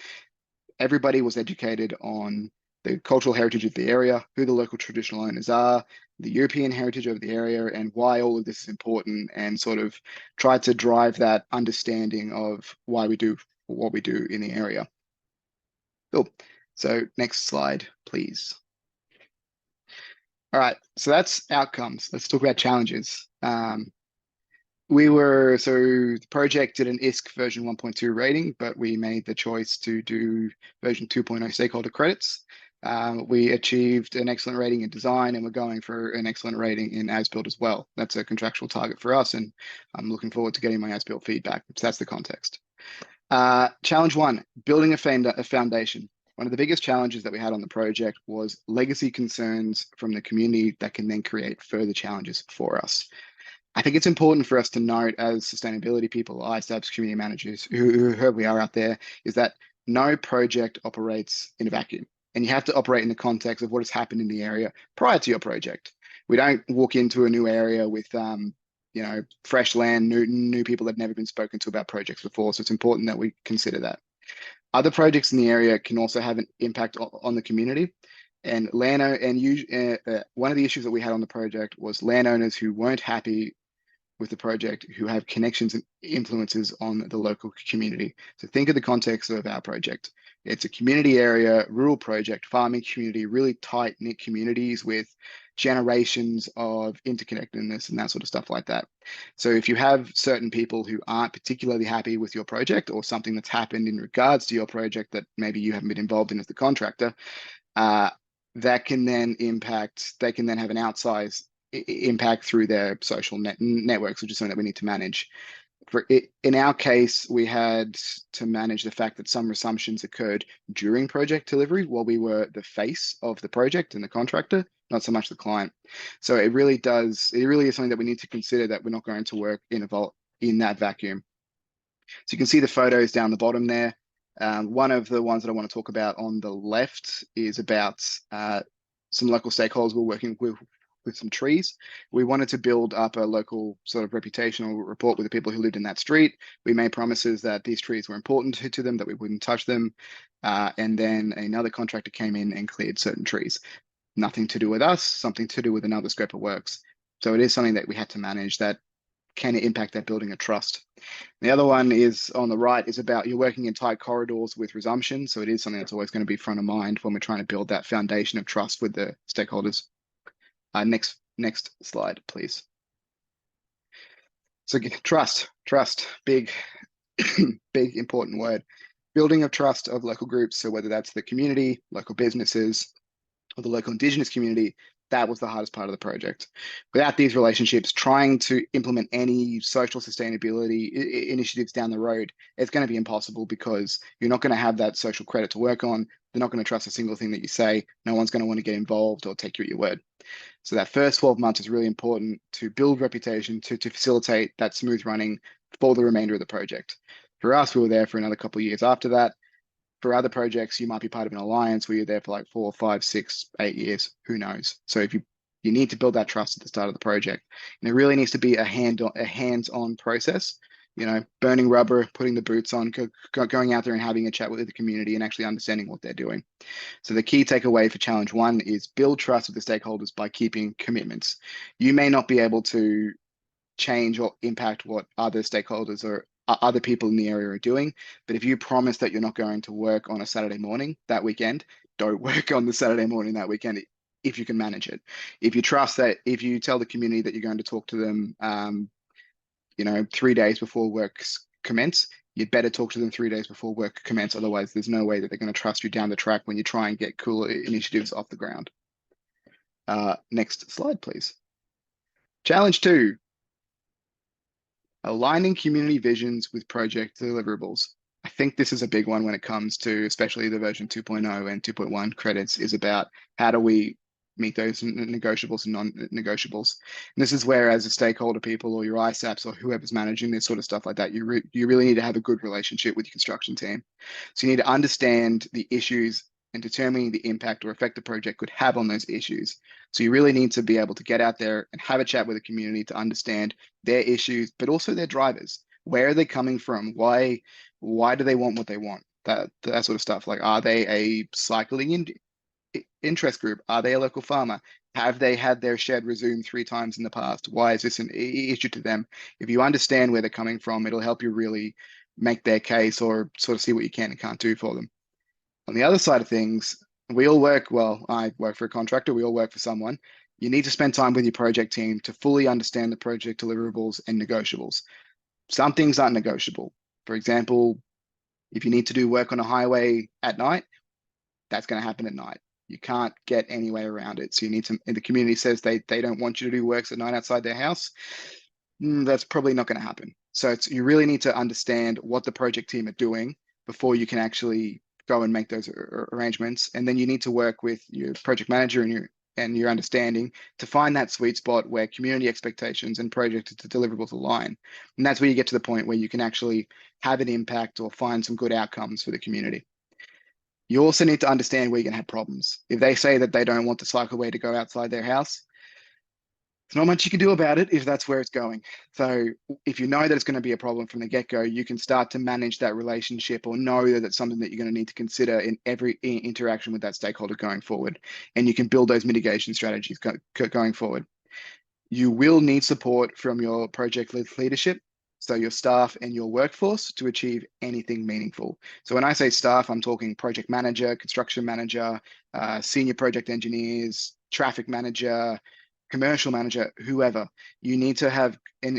everybody was educated on the cultural heritage of the area, who the local traditional owners are, the European heritage of the area, and why all of this is important, and sort of tried to drive that understanding of why we do what we do in the area. Cool. So next slide, please. All right, so that's outcomes. Let's talk about challenges. So the project did an ISK version 1.2 rating, but we made the choice to do version 2.0 stakeholder credits. We achieved an excellent rating in design, and we're going for an excellent rating in as-built as well. That's a contractual target for us, and I'm looking forward to getting my as-built feedback. So that's the context. Challenge 1, building a foundation. One of the biggest challenges that we had on the project was legacy concerns from the community that can then create further challenges for us. I think it's important for us to note as sustainability people, ISABS community managers, whoever we are out there, is that no project operates in a vacuum. And you have to operate in the context of what has happened in the area prior to your project. We don't walk into a new area with fresh land, new people that have never been spoken to about projects before. So it's important that we consider that. Other projects in the area can also have an impact on the community. And one of the issues that we had on the project was landowners who weren't happy with the project, who have connections and influences on the local community. So think of the context of our project. It's a community area, rural project, farming community, really tight-knit communities with generations of interconnectedness and that sort of stuff like that. So if you have certain people who aren't particularly happy with your project, or something that's happened in regards to your project that maybe you haven't been involved in as the contractor, that can then they can then have an outsized impact through their social networks, which is something that we need to manage. In our case, we had to manage the fact that some assumptions occurred during project delivery while we were the face of the project and the contractor, not so much the client. So it really is something that we need to consider, that we're not going to work in that vacuum. So you can see the photos down the bottom there. One of the ones that I want to talk about on the left is about some local stakeholders we're working with some trees. We wanted to build up a local sort of reputational rapport with the people who lived in that street. We made promises that these trees were important to them, that we wouldn't touch them. And then another contractor came in and cleared certain trees. Nothing to do with us, something to do with another scope of works. So it is something that we had to manage that can impact that building of trust. The other one is on the right, is about you're working in tight corridors with resumption. So it is something that's always going to be front of mind when we're trying to build that foundation of trust with the stakeholders. Next slide, please. So trust, big, big important word. Building of trust of local groups. So whether that's the community, local businesses, or the local Indigenous community, that was the hardest part of the project. Without these relationships, trying to implement any social sustainability initiatives down the road, it's going to be impossible, because you're not going to have that social credit to work on. They're not going to trust a single thing that you say. No one's going to want to get involved or take you at your word. So that first 12 months is really important to build reputation, to facilitate that smooth running for the remainder of the project. For us, we were there for another couple of years after that. For other projects, you might be part of an alliance where you're there for like 4, 5, 6, 8 years. Who knows? So if you need to build that trust at the start of the project, and it really needs to be a hands-on process. you know, burning rubber, putting the boots on, going out there and having a chat with the community and actually understanding what they're doing. So the key takeaway for challenge 1 is build trust with the stakeholders by keeping commitments. You may not be able to change or impact what other stakeholders or other people in the area are doing, but if you promise that you're not going to work on a Saturday morning that weekend, don't work on the Saturday morning that weekend if you can manage it. If you trust that, if you tell the community that you're going to talk to them, you know, 3 days before works commence, you'd better talk to them 3 days before work commence. Otherwise, there's no way that they're going to trust you down the track when you try and get cool initiatives off the ground. Next slide, please. Challenge 2, aligning community visions with project deliverables. I think this is a big one when it comes to especially the version 2.0 and 2.1 credits, is about how do we meet those negotiables and non-negotiables. And this is where, as a stakeholder people or your ISAPs or whoever's managing this sort of stuff like that, you really need to have a good relationship with your construction team. So you need to understand the issues and determining the impact or effect the project could have on those issues. So you really need to be able to get out there and have a chat with the community to understand their issues, but also their drivers. Where are they coming from? Why do they want what they want? That sort of stuff. Like, are they a cycling interest group? Are they a local farmer? Have they had their shed resumed 3 times in the past? Why is this an issue to them? If you understand where they're coming from, it'll help you really make their case or sort of see what you can and can't do for them. On the other side of things, we all work, well, I work for a contractor, we all work for someone. You need to spend time with your project team to fully understand the project deliverables and negotiables. Some things aren't negotiable. For example, if you need to do work on a highway at night, that's going to happen at night. You can't get any way around it. So you need to, and the community says they don't want you to do works at night outside their house, that's probably not going to happen. So you really need to understand what the project team are doing before you can actually go and make those arrangements. And then you need to work with your project manager and your understanding to find that sweet spot where community expectations and project deliverables align. And that's where you get to the point where you can actually have an impact or find some good outcomes for the community. You also need to understand where you're going to have problems. If they say that they don't want the cycleway to go outside their house, there's not much you can do about it if that's where it's going. So if you know that it's going to be a problem from the get-go, you can start to manage that relationship or know that it's something that you're going to need to consider in every interaction with that stakeholder going forward. And you can build those mitigation strategies going forward. You will need support from your project leadership, so your staff and your workforce, to achieve anything meaningful. So when I say staff, I'm talking project manager, construction manager, senior project engineers, traffic manager, commercial manager, whoever. You need to have an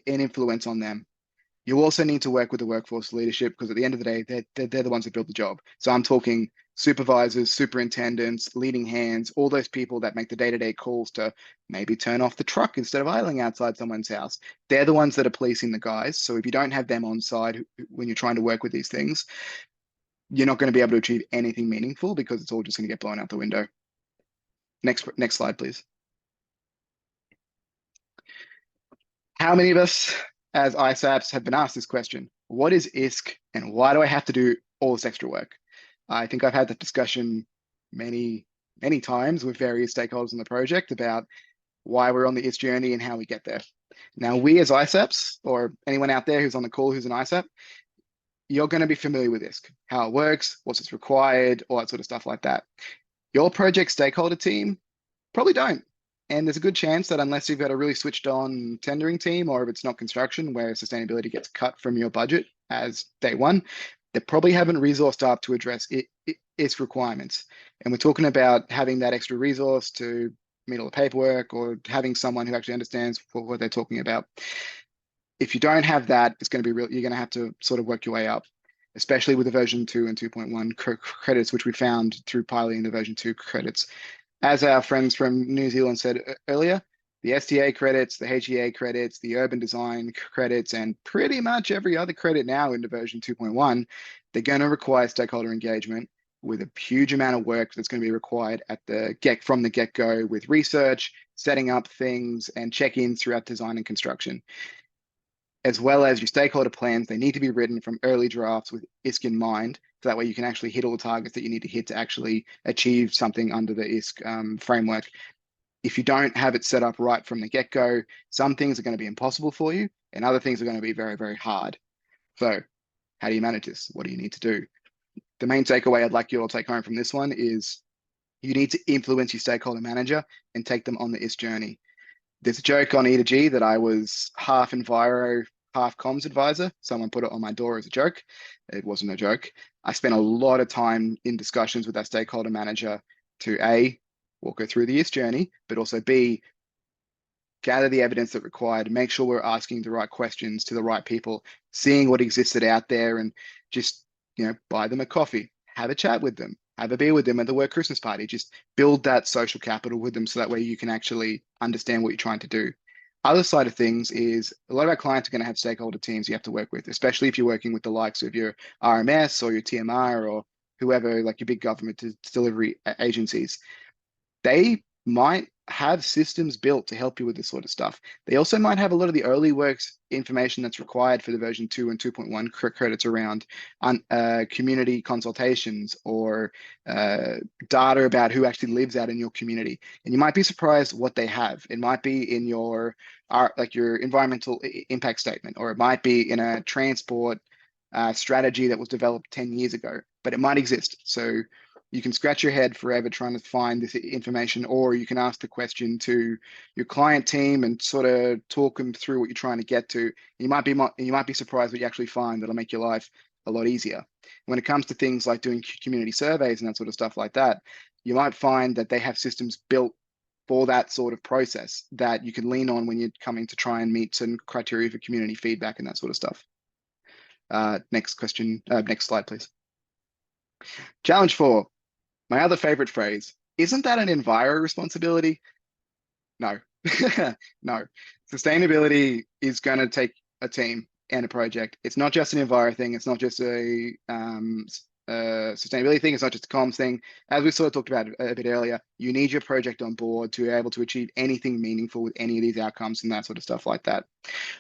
influence on them. You also need to work with the workforce leadership, because at the end of the day, they're the ones that build the job. So I'm talking supervisors, superintendents, leading hands, all those people that make the day-to-day calls to maybe turn off the truck instead of idling outside someone's house. They're the ones that are policing the guys. So if you don't have them on side when you're trying to work with these things, you're not going to be able to achieve anything meaningful, because it's all just going to get blown out the window. Next slide, please. How many of us as ISAPs have been asked this question? What is ISK and why do I have to do all this extra work? I think I've had that discussion many times with various stakeholders in the project about why we're on the ISK journey and how we get there. Now, we as ISAPs, or anyone out there who's on the call who's an ISAP, you're going to be familiar with ISK, how it works, what's required, all that sort of stuff like that. Your project stakeholder team probably don't. And there's a good chance that unless you've got a really switched on tendering team, or if it's not construction where sustainability gets cut from your budget as day one, they probably haven't resourced up to address its requirements. And we're talking about having that extra resource to meet all the paperwork, or having someone who actually understands what they're talking about. If you don't have that, it's going to be real. You're going to have to sort of work your way up, especially with the version 2 and 2.1 credits, which we found through piloting the version 2 credits. As our friends from New Zealand said earlier, the STA credits, the HEA credits, the urban design credits, and pretty much every other credit now into version 2.1, they're going to require stakeholder engagement with a huge amount of work that's going to be required from the get-go, with research, setting up things, and check-ins throughout design and construction. As well as your stakeholder plans, they need to be written from early drafts with ISK in mind, so that way you can actually hit all the targets that you need to hit to actually achieve something under the ISK framework. If you don't have it set up right from the get-go, some things are going to be impossible for you, and other things are going to be very, very hard. So how do you manage this? What do you need to do? The main takeaway I'd like you all to take home from this one is you need to influence your stakeholder manager and take them on the IST journey. There's a joke on E2G that I was half Enviro, half comms advisor. Someone put it on my door as a joke. It wasn't a joke. I spent a lot of time in discussions with that stakeholder manager to A, walk her through the IST journey, but also B, gather the evidence that required, make sure we're asking the right questions to the right people, seeing what existed out there, and just, buy them a coffee, have a chat with them, have a beer with them at the work Christmas party. Just build that social capital with them so that way you can actually understand what you're trying to do. Other side of things is a lot of our clients are going to have stakeholder teams you have to work with, especially if you're working with the likes of your RMS or your TMR or whoever, like your big government delivery agencies. They might have systems built to help you with this sort of stuff. They also might have a lot of the early works information that's required for the version 2 and 2.1 credits around community consultations or data about who actually lives out in your community. And you might be surprised what they have. It might be in your environmental impact statement, or it might be in a transport strategy that was developed 10 years ago, but it might exist. So you can scratch your head forever trying to find this information, or you can ask the question to your client team and sort of talk them through what you're trying to get to. You might be surprised what you actually find that'll make your life a lot easier. When it comes to things like doing community surveys and that sort of stuff like that, you might find that they have systems built for that sort of process that you can lean on when you're coming to try and meet certain criteria for community feedback and that sort of stuff. Next question, next slide, please. Challenge 4. My other favorite phrase, isn't that an Enviro responsibility? No, no. Sustainability is going to take a team and a project. It's not just an Enviro thing. It's not just a sustainability thing. It's not just a comms thing. As we sort of talked about a bit earlier, you need your project on board to be able to achieve anything meaningful with any of these outcomes and that sort of stuff like that.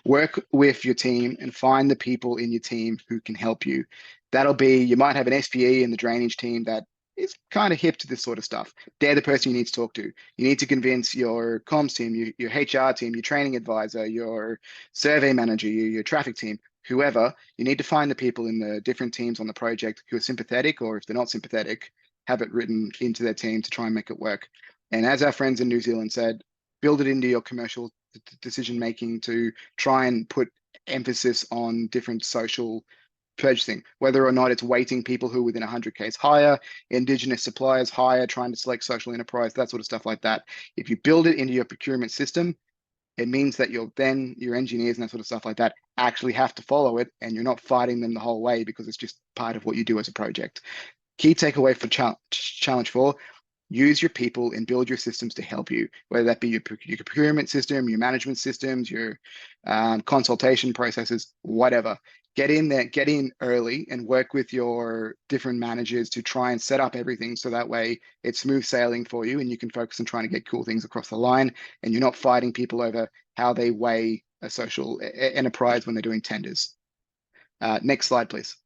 Work with your team and find the people in your team who can help you. That'll be, you might have an SPE in the drainage team that is kind of hip to this sort of stuff. They're the person you need to talk to. You need to convince your comms team, your HR team, your training advisor, your survey manager, your traffic team, whoever. You need to find the people in the different teams on the project who are sympathetic, or if they're not sympathetic, have it written into their team to try and make it work. And as our friends in New Zealand said, build it into your commercial decision making to try and put emphasis on different social purchasing, whether or not it's weighting people who are within 100Ks higher, indigenous suppliers higher, trying to select social enterprise, that sort of stuff like that. If you build it into your procurement system, it means that your engineers and that sort of stuff like that actually have to follow it, and you're not fighting them the whole way because it's just part of what you do as a project. Key takeaway for challenge 4, use your people and build your systems to help you, whether that be your procurement system, your management systems, your consultation processes, whatever. Get in there, get in early and work with your different managers to try and set up everything so that way it's smooth sailing for you and you can focus on trying to get cool things across the line and you're not fighting people over how they weigh a social enterprise when they're doing tenders. Next slide, please.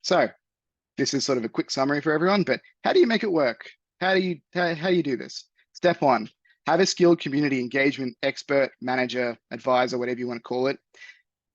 So this is sort of a quick summary for everyone, but how do you make it work? How do you do this? Step 1, have a skilled community engagement expert, manager, advisor, whatever you want to call it,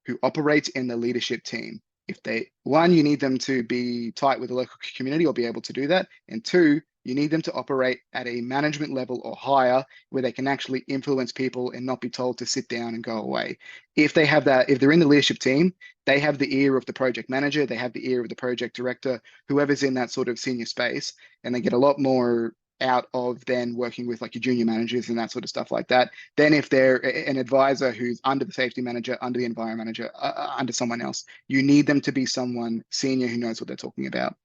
who operates in the leadership team. You need them to be tight with the local community or be able to do that. And 2, you need them to operate at a management level or higher where they can actually influence people and not be told to sit down and go away. If they have that, if they're in the leadership team, they have the ear of the project manager, they have the ear of the project director, whoever's in that sort of senior space, and they get a lot more out of then working with like your junior managers and that sort of stuff like that. Then if they're an advisor who's under the safety manager, under the environment manager, under someone else, you need them to be someone senior who knows what they're talking about.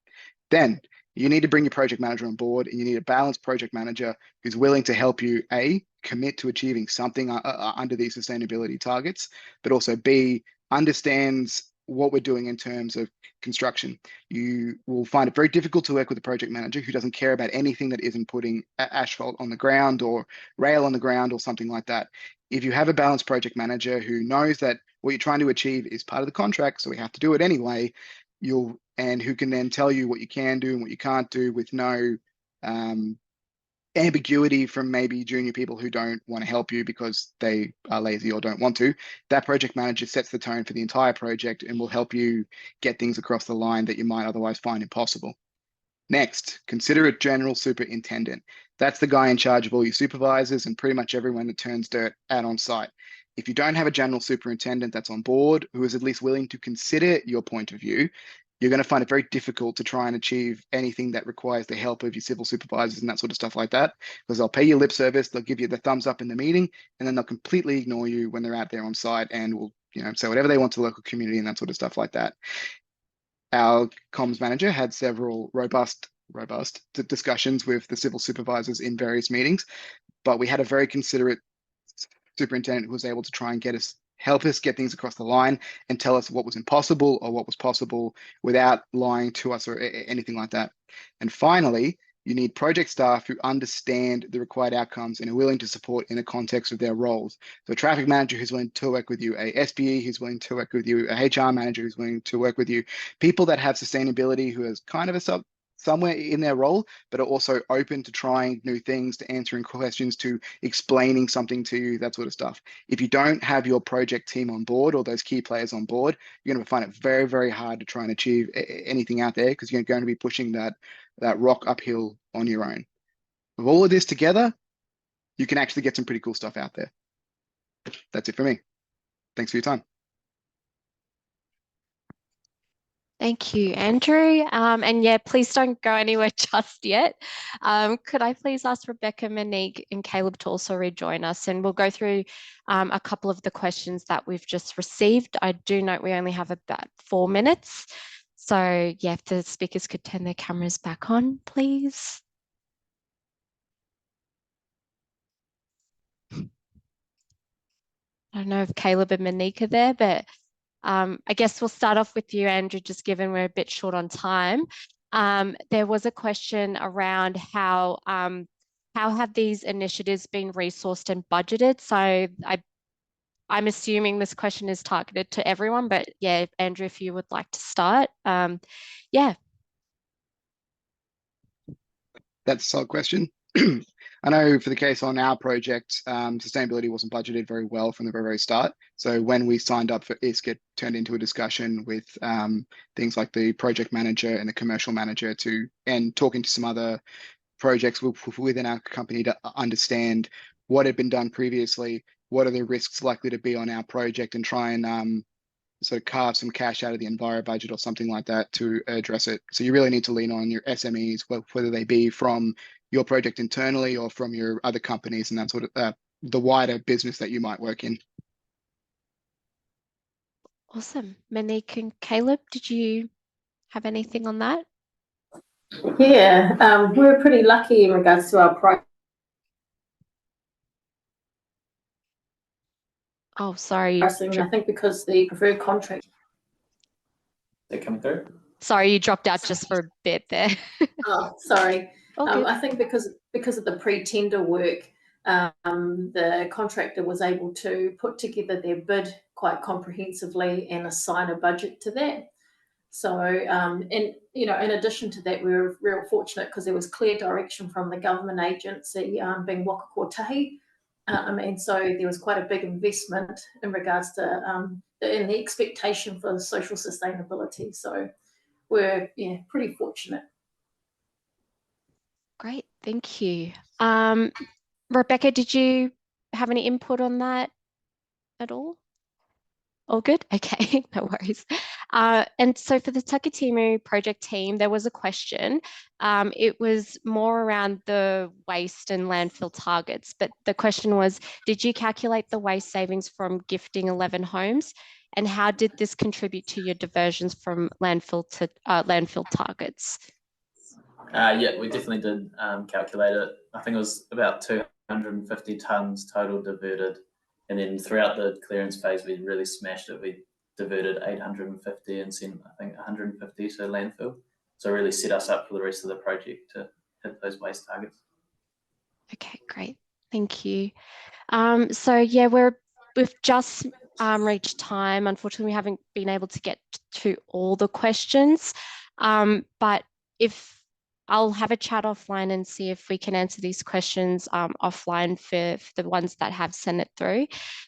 Then you need to bring your project manager on board, and you need a balanced project manager who's willing to help you, A, commit to achieving something under these sustainability targets, but also B, understands what we're doing in terms of construction. You will find it very difficult to work with a project manager who doesn't care about anything that isn't putting asphalt on the ground or rail on the ground or something like that. If you have a balanced project manager who knows that what you're trying to achieve is part of the contract, so we have to do it anyway, and who can then tell you what you can do and what you can't do with no ambiguity from maybe junior people who don't want to help you because they are lazy or don't want to, that project manager sets the tone for the entire project and will help you get things across the line that you might otherwise find impossible. Next, consider a general superintendent. That's the guy in charge of all your supervisors and pretty much everyone that turns dirt out on site. If you don't have a general superintendent that's on board, who is at least willing to consider your point of view, you're going to find it very difficult to try and achieve anything that requires the help of your civil supervisors and that sort of stuff like that, because they'll pay you lip service, they'll give you the thumbs up in the meeting, and then they'll completely ignore you when they're out there on site and will, say whatever they want to the local community and that sort of stuff like that. Our comms manager had several robust discussions with the civil supervisors in various meetings, but we had a very considerate superintendent who was able to try and help us get things across the line and tell us what was impossible or what was possible without lying to us or anything like that. And finally, you need project staff who understand the required outcomes and are willing to support in the context of their roles. So a traffic manager who's willing to work with you, a SBE who's willing to work with you, a HR manager who's willing to work with you, people that have sustainability who is kind of somewhere in their role, but are also open to trying new things, to answering questions, to explaining something to you, that sort of stuff. If you don't have your project team on board or those key players on board, you're going to find it very, very hard to try and achieve anything out there because you're going to be pushing that rock uphill on your own. With all of this together, you can actually get some pretty cool stuff out there. That's it for me. Thanks for your time. Thank you, Andrew. And yeah, please don't go anywhere just yet. Could I please ask Rebecca, Monique, and Caleb to also rejoin us, and we'll go through a couple of the questions that we've just received. I do note we only have about 4 minutes. So yeah, if the speakers could turn their cameras back on, please. I don't know if Caleb and Monique are there, but I guess we'll start off with you, Andrew, just given we're a bit short on time. There was a question around how have these initiatives been resourced and budgeted? So I'm assuming this question is targeted to everyone, but yeah, Andrew, if you would like to start. Yeah. That's a solid question. I know for the case on our project, sustainability wasn't budgeted very well from the very, very start. So when we signed up for ISK, it turned into a discussion with things like the project manager and the commercial manager and talking to some other projects within our company to understand what had been done previously, what are the risks likely to be on our project, and try and sort of carve some cash out of the Enviro budget or something like that to address it. So you really need to lean on your SMEs, whether they be from your project internally or from your other companies and that sort of the wider business that you might work in. Awesome. Monique and Caleb, did you have anything on that? Yeah, we're pretty lucky in regards to our project. Oh, sorry. I think because the preferred contract. They're coming through. Sorry, you dropped out just for a bit there. Oh, sorry. Good. I think because of the pre-tender work, the contractor was able to put together their bid quite comprehensively and assign a budget to that. So, in addition to that, we were real fortunate because there was clear direction from the government agency, being Waka Kotahi. And so there was quite a big investment in regards to in the expectation for social sustainability. So we're pretty fortunate. Great, thank you. Rebecca, did you have any input on that at all? All good? Okay, no worries. And so for the Takitimu project team, there was a question. It was more around the waste and landfill targets, but the question was, did you calculate the waste savings from gifting 11 homes? And how did this contribute to your diversions from landfill to landfill targets? Yeah, we definitely did calculate it. I think it was about 250 tonnes total diverted. And then throughout the clearance phase, we really smashed it. We diverted 850 and sent, I think, 150 to landfill. So really set us up for the rest of the project to hit those waste targets. Okay, great. Thank you. So yeah, we've just reached time. Unfortunately, we haven't been able to get to all the questions. But if I'll have a chat offline and see if we can answer these questions offline for the ones that have sent it through.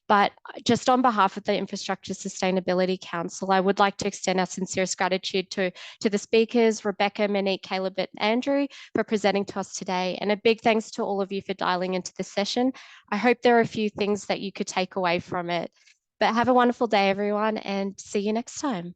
But just on behalf of the Infrastructure Sustainability Council, I would like to extend our sincerest gratitude to the speakers, Rebecca, Monique, Caleb, and Andrew, for presenting to us today. And a big thanks to all of you for dialing into the session. I hope there are a few things that you could take away from it. But have a wonderful day, everyone, and see you next time.